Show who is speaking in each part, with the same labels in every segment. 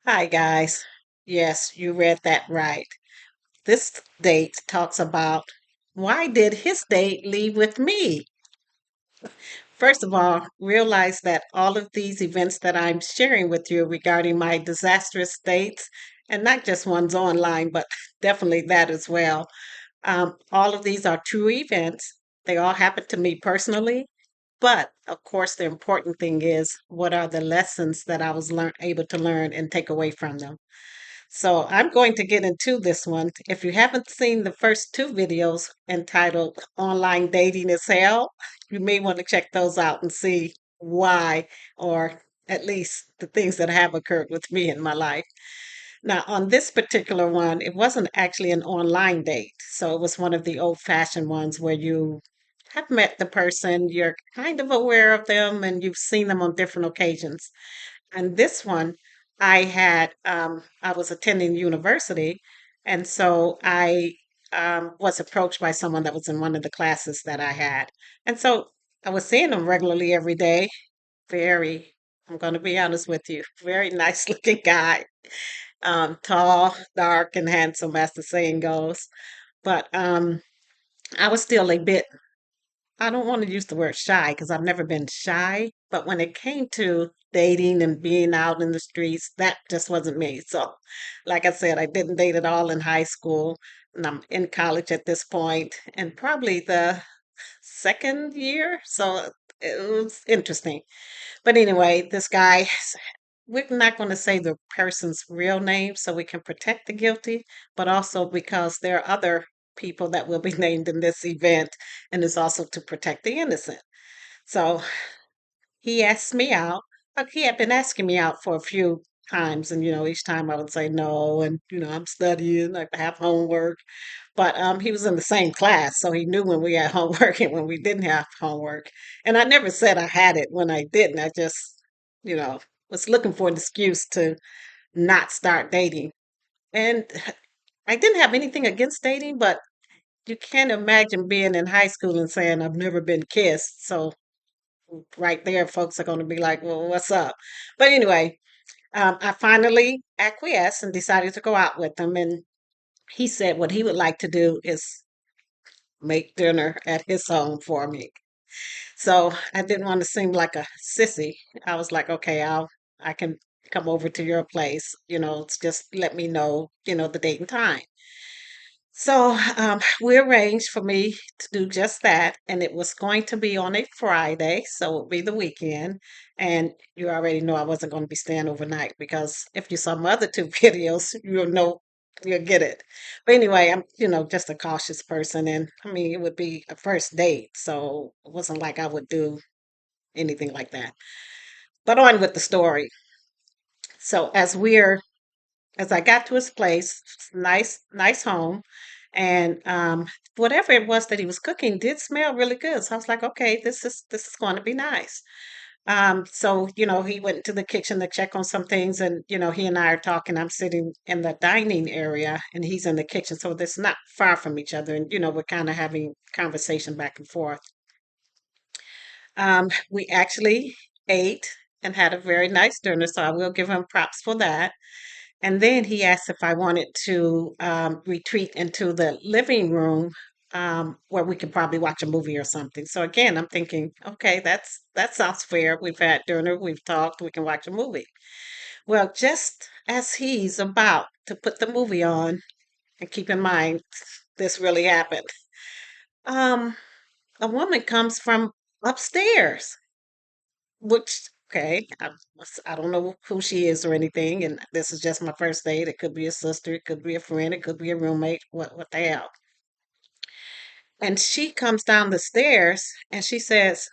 Speaker 1: Hi, guys. Yes, you read that right. This date talks about why did his date leave with me? First of all, realize that all of these events that I'm sharing with you regarding my disastrous dates, and not just ones online, but definitely that as well. All of these are true events. They all happened to me personally. But of course, the important thing is what are the lessons that I was able to learn and take away from them. So I'm going to get into this one. If you haven't seen the first two videos entitled Online Dating is Hell, you may want to check those out and see why, or at least the things that have occurred with me in my life. Now, on this particular one, it wasn't actually an online date. So it was one of the old-fashioned ones where you have met the person, you're kind of aware of them, and you've seen them on different occasions. And this one, I was attending university, and so I was approached by someone that was in one of the classes that I had. And so I was seeing him regularly every day. Very, I'm going to be honest with you, very nice looking guy, tall, dark, and handsome, as the saying goes. But I was still a bit, I don't want to use the word shy because I've never been shy, but when it came to dating and being out in the streets, that just wasn't me. So, like I said, I didn't date at all in high school, and I'm in college at this point, and probably the second year. So it was interesting. But anyway, this guy, we're not going to say the person's real name so we can protect the guilty, but also because there are other people that will be named in this event, and it's also to protect the innocent. So he asked me out. He had been asking me out for a few times, and each time I would say no, and I'm studying, I have homework. But he was in the same class, so he knew when we had homework and when we didn't have homework. And I never said I had it when I didn't. I just, you know, was looking for an excuse to not start dating. And I didn't have anything against dating, but you can't imagine being in high school and saying I've never been kissed. So right there, folks are going to be like, "Well, what's up?" But anyway, I finally acquiesced and decided to go out with him. And he said what he would like to do is make dinner at his home for me. So I didn't want to seem like a sissy. I was like, okay, I can come over to your place. It's just let me know, the date and time. So we arranged for me to do just that, and it was going to be on a Friday, so it would be the weekend. And you already know I wasn't going to be staying overnight because if you saw my other two videos, you'll get it. But anyway, I'm just a cautious person, and I mean it would be a first date, so it wasn't like I would do anything like that. But on with the story. So as I got to his place, nice home, and whatever it was that he was cooking did smell really good. So I was like, okay, this is going to be nice. So he went into the kitchen to check on some things, and he and I are talking. I'm sitting in the dining area, and he's in the kitchen, so it's not far from each other, and we're kind of having conversation back and forth. We actually ate and had a very nice dinner, so I will give him props for that. And then he asked if I wanted to retreat into the living room where we could probably watch a movie or something. So again, I'm thinking, okay, that sounds fair. We've had dinner, we've talked, we can watch a movie. Well, just as he's about to put the movie on, and keep in mind, this really happened. Um, a woman comes from upstairs, which okay, I don't know who she is or anything, and this is just my first date. It could be a sister, it could be a friend, it could be a roommate. What the hell? And she comes down the stairs and she says,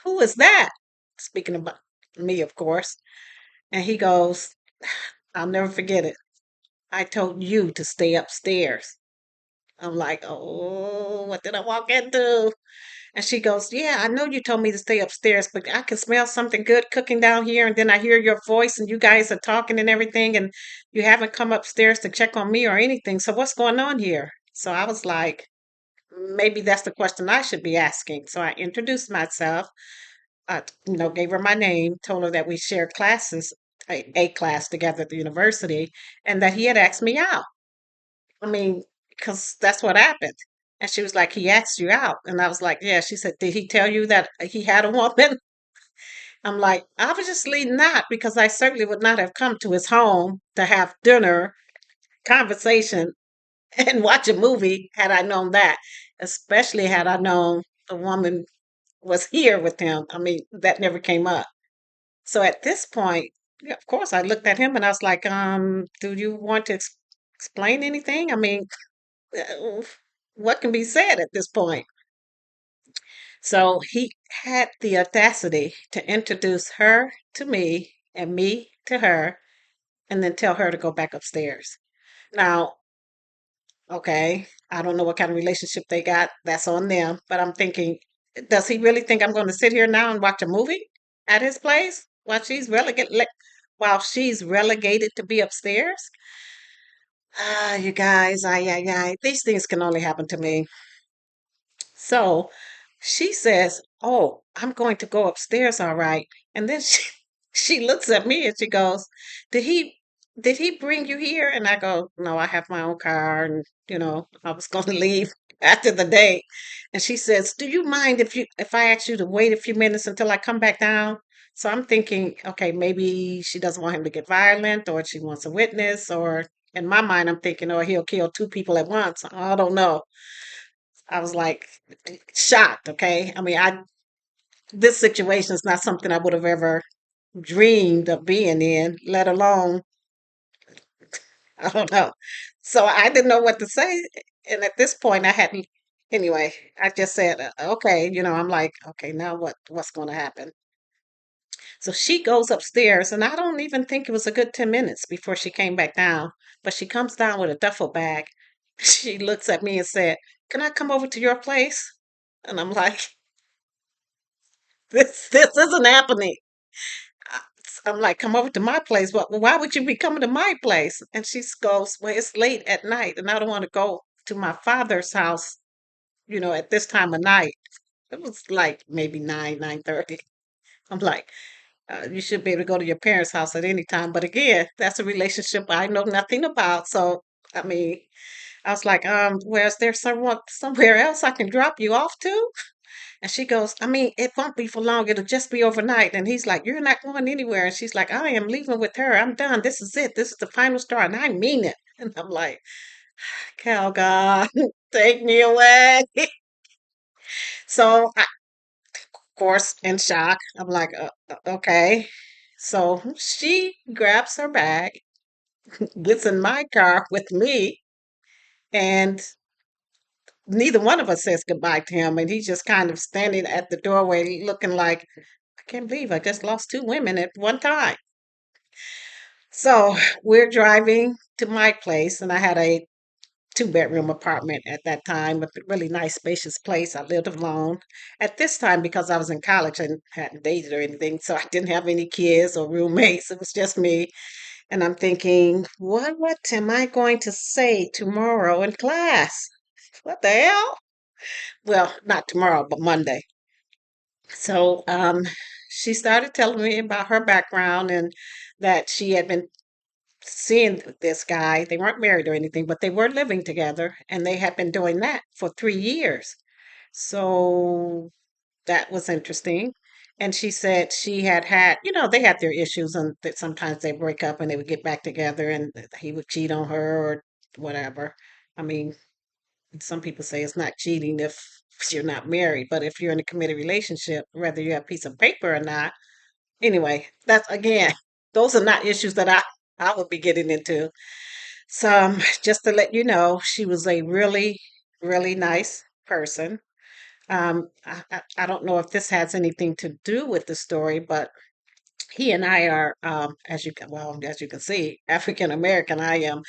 Speaker 1: "Who is that?" Speaking about me, of course. And he goes, "I'll never forget it. I told you to stay upstairs." I'm like, "Oh, what did I walk into?" And she goes, "Yeah, I know you told me to stay upstairs, but I can smell something good cooking down here. And then I hear your voice, and you guys are talking and everything. And you haven't come upstairs to check on me or anything. So what's going on here?" So I was like, maybe that's the question I should be asking. So I introduced myself, gave her my name, told her that we share classes a class together at the university, and that he had asked me out. I mean, because that's what happened. And she was like, he asked you out. And I was like, yeah. She said, did he tell you that he had a woman? I'm like, obviously not, because I certainly would not have come to his home to have dinner, conversation, and watch a movie had I known that, especially had I known the woman was here with him. I mean, that never came up. So at this point, yeah, of course, I looked at him and I was like, do you want to explain anything? I mean, uh, what can be said at this point? So he had the audacity to introduce her to me and me to her and then tell her to go back upstairs. Now, okay, I don't know what kind of relationship they got. That's on them. But I'm thinking, does he really think I'm going to sit here now and watch a movie at his place while she's relegated to be upstairs? Ah, you guys, these things can only happen to me. So she says, "Oh, I'm going to go upstairs, all right." And then she she looks at me and she goes, "Did he did he bring you here?" And I go, "No, I have my own car and I was going to leave after the date." And she says, "Do you mind if I ask you to wait a few minutes until I come back down?" So I'm thinking, okay, maybe she doesn't want him to get violent or she wants a witness or in my mind I'm thinking, oh, he'll kill two people at once. I don't know. I was like shocked. Okay. I mean, this situation is not something I would have ever dreamed of being in, let alone, I don't know. So I didn't know what to say. And at this point, I hadn't, anyway, I just said, okay, I'm like, okay, now what's going to happen? So she goes upstairs, and I don't even think it was a good 10 minutes before she came back down. But she comes down with a duffel bag. She looks at me and said, "Can I come over to your place?" And I'm like, this isn't happening. I- I'm like, come over to my place. Why would you be coming to my place? And she goes, well, it's late at night and I don't want to go to my father's house, at this time of night. It was like maybe 9:30. I'm like, you should be able to go to your parents' house at any time. But again, that's a relationship I know nothing about. So, I mean, I was like, well, is there someone somewhere else I can drop you off to? And she goes, I mean, it won't be for long. It'll just be overnight. And he's like, you're not going anywhere. And she's like, I am leaving with her. I'm done. This is it. This is the final straw. And I mean it. And I'm like, Cal God, take me away. So, of course, in shock, I'm like, okay. So she grabs her bag, gets in my car with me, and neither one of us says goodbye to him. And he's just kind of standing at the doorway looking like, I can't believe I just lost two women at one time. So we're driving to my place, and I had a two-bedroom apartment at that time, a really nice, spacious place. I lived alone. At this time, because I was in college and hadn't dated or anything, so I didn't have any kids or roommates. It was just me. And I'm thinking, what am I going to say tomorrow in class? What the hell? Well, not tomorrow, but Monday. So she started telling me about her background and that she had been seeing this guy. They weren't married or anything, but they were living together and they had been doing that for 3 years. So that was interesting. And she said she they had their issues and that sometimes they break up and they would get back together and he would cheat on her or whatever. I mean, some people say it's not cheating if you're not married, but if you're in a committed relationship, whether you have a piece of paper or not, anyway, that's again, those are not issues that I would be getting into. So just to let you know, she was a really, really nice person. I don't know if this has anything to do with the story, but he and I are, as you can see, African American. I am.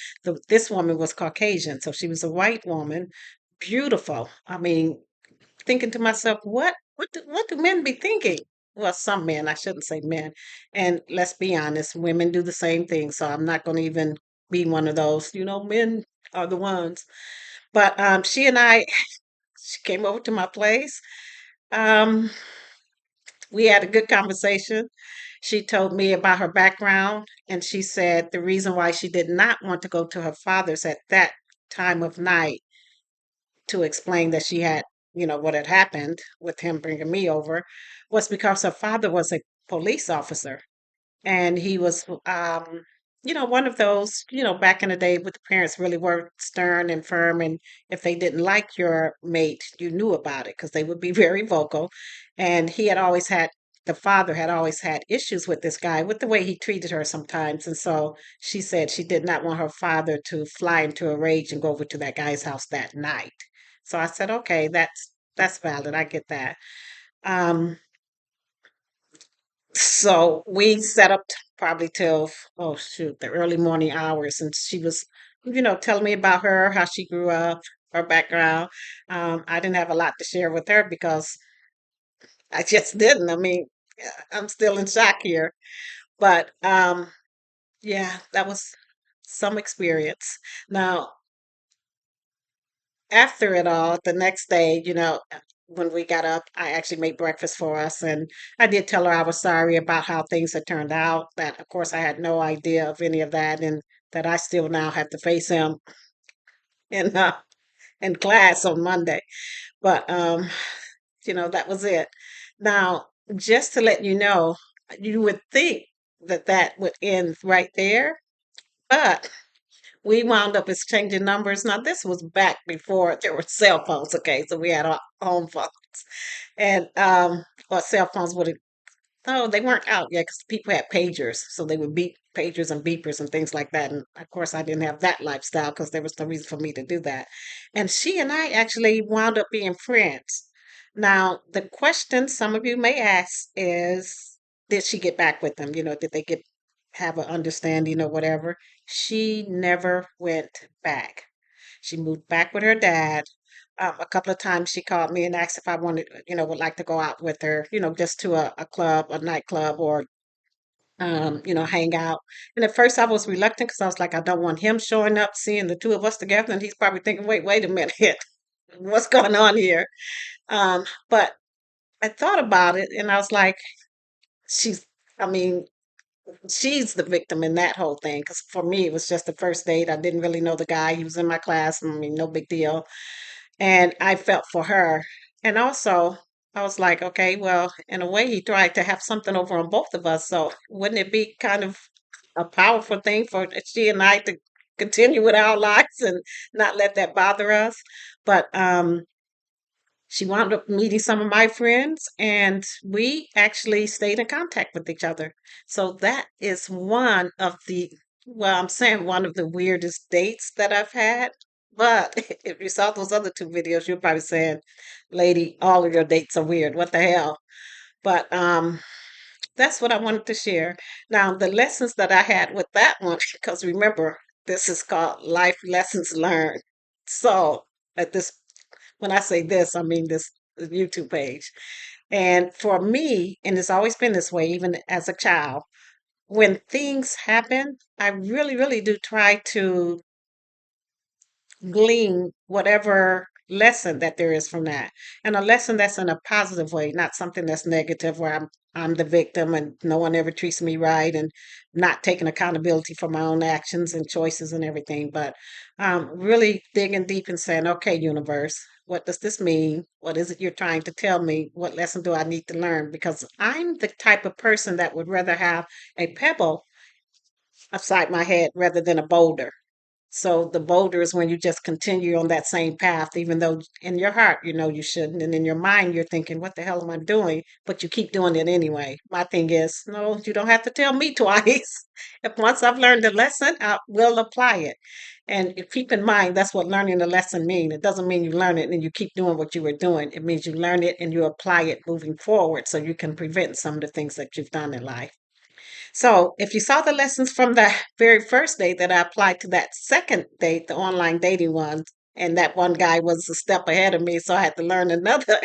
Speaker 1: This woman was Caucasian, so she was a white woman, beautiful. I mean, thinking to myself, what do men be thinking? Well, some men, I shouldn't say men. And let's be honest, women do the same thing. So I'm not going to even be one of those, men are the ones. But she and I, she came over to my place. Um, We had a good conversation. She told me about her background, and she said the reason why she did not want to go to her father's at that time of night to explain that she had, what had happened with him bringing me over was because her father was a police officer, and he was one of those, back in the day with the parents really were stern and firm, and if they didn't like your mate you knew about it because they would be very vocal. And the father had always had issues with this guy with the way he treated her sometimes, and so she said she did not want her father to fly into a rage and go over to that guy's house that night. So I said, okay, that's valid, I get that. um so we set up probably till, oh shoot, the early morning hours, and she was, telling me about her, how she grew up, her background. I didn't have a lot to share with her because I just didn't. I mean, I'm still in shock here, but yeah, that was some experience. Now, after it all, the next day, when we got up, I actually made breakfast for us. And I did tell her I was sorry about how things had turned out, that, of course, I had no idea of any of that, and that I still now have to face him in, in class on Monday. But, that was it. Now, just to let you know, you would think that that would end right there, but we wound up exchanging numbers. Now, this was back before there were cell phones, okay? So we had our home phones. And, or cell phones would have, no, they weren't out yet because people had pagers. So they would beep pagers and beepers and things like that. And of course, I didn't have that lifestyle because there was no reason for me to do that. And she and I actually wound up being friends. Now, the question some of you may ask is, did she get back with them? Did they have an understanding or whatever? She never went back. She moved back with her dad. A couple of times she called me and asked if I wanted, would like to go out with her, just to a club, a nightclub, or, hang out. And at first I was reluctant because I was like, I don't want him showing up, seeing the two of us together. And he's probably thinking, wait a minute, what's going on here? But I thought about it and I was like, she's, I mean, she's the victim in that whole thing. Because for me, it was just the first date. I didn't really know the guy. He was in my class. I mean, no big deal. And I felt for her. And also, I was like, okay, well, in a way, he tried to have something over on both of us. So wouldn't it be kind of a powerful thing for she and I to continue with our lives and not let that bother us? But she wound up meeting some of my friends, and we actually stayed in contact with each other. So that is one of the, well, I'm saying one of the weirdest dates that I've had. But if you saw those other two videos, you're probably saying, lady, all of your dates are weird. What the hell? But that's what I wanted to share. Now, the lessons that I had with that one, because remember, this is called Life Lessons Learned. So at this, when I say this, I mean this YouTube page. And for me, and it's always been this way, even as a child, when things happen, I really, really do try to glean whatever lesson that there is from that, and a lesson that's in a positive way, not something that's negative where I'm the victim and no one ever treats me right, and not taking accountability for my own actions and choices and everything, but really digging deep and saying, okay, universe, what does this mean? What is it you're trying to tell me? What lesson do I need to learn? Because I'm the type of person that would rather have a pebble upside my head rather than a boulder. So the boulder is when you just continue on that same path, even though in your heart you know you shouldn't, and in your mind you're thinking, "What the hell am I doing?" But you keep doing it anyway. My thing is, no, you don't have to tell me twice. If once I've learned the lesson, I will apply it. And keep in mind, that's what learning the lesson means. It doesn't mean you learn it and you keep doing what you were doing. It means you learn it and you apply it moving forward so you can prevent some of the things that you've done in life. So, if you saw the lessons from the very first date that I applied to that second date, the online dating one, and that one guy was a step ahead of me, so I had to learn another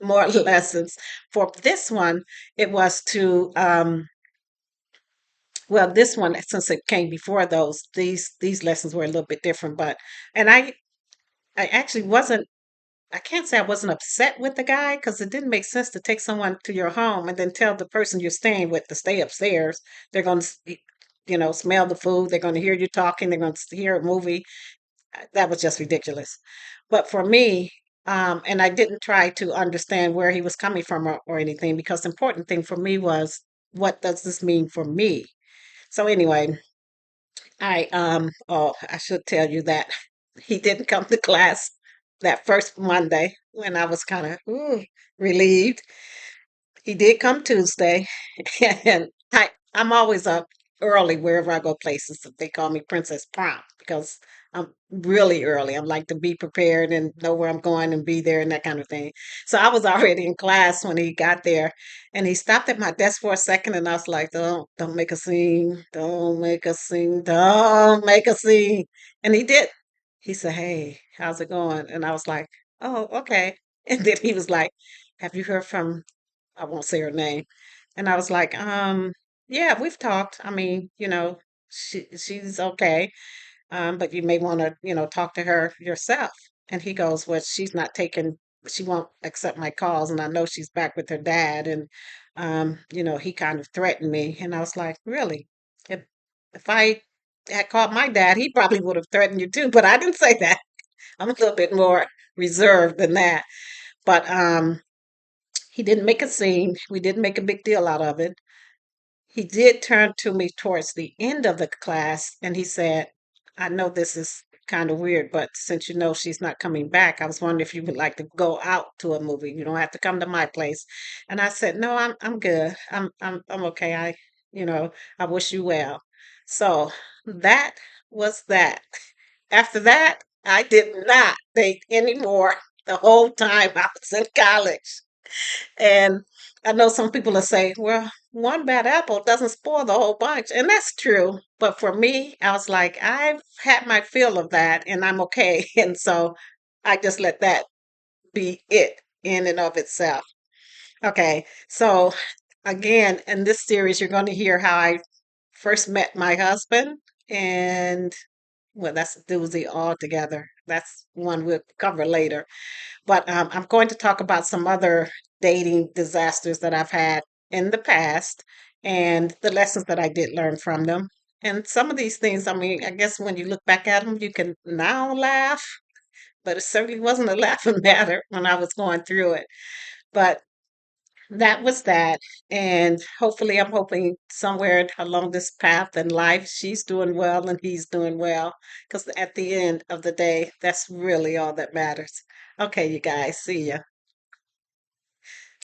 Speaker 1: more lessons. For this one, it was to well, this one, since it came before those, these lessons were a little bit different, but and I actually wasn't I can't say I wasn't upset with the guy because it didn't make sense to take someone to your home and then tell the person you're staying with to stay upstairs. They're going to, smell the food. They're going to hear you talking. They're going to hear a movie. That was just ridiculous. But for me, and I didn't try to understand where he was coming from or anything because the important thing for me was what does this mean for me? So anyway, I should tell you that he didn't come to class that first Monday when I was kind of relieved. He did come Tuesday, and I'm always up early wherever I go places. They call me Princess Prompt because I'm really early. I like to be prepared and know where I'm going and be there and that kind of thing. So I was already in class when he got there, and he stopped at my desk for a second, and I was like, don't make a scene, don't make a scene, don't make a scene." And he did. He said, "Hey, how's it going?" And I was like, "Oh, okay." And then he was like, "Have you heard from, I won't say her name." And I was like, yeah, we've talked. I mean, she's okay. But you may want to, talk to her yourself." And he goes, "Well, she won't accept my calls. And I know she's back with her dad." And, he kind of threatened me. And I was like, really? If, if I had called my dad, he probably would have threatened you too. But I didn't say that. I'm a little bit more reserved than that. But he didn't make a scene. We didn't make a big deal out of it. He did turn to me towards the end of the class and he said, "I know this is kind of weird, but since you know she's not coming back, I was wondering if you would like to go out to a movie. You don't have to come to my place." And I said, "No, I'm good. I'm okay. I wish you well." So that was that. After that, I did not date anymore the whole time I was in college. And I know some people will say, well, one bad apple doesn't spoil the whole bunch. And that's true. But for me, I was like, I've had my fill of that and I'm okay. And so I just let that be it in and of itself. Okay. So again, in this series, you're going to hear how I first met my husband. And well, that's a doozy altogether. That's one we'll cover later. But I'm going to talk about some other dating disasters that I've had in the past and the lessons that I did learn from them. And some of these things, I mean, I guess when you look back at them, you can now laugh, but it certainly wasn't a laughing matter when I was going through it. But that was that. And hopefully, I'm hoping somewhere along this path in life, she's doing well and he's doing well. Because at the end of the day, that's really all that matters. Okay, you guys, see ya.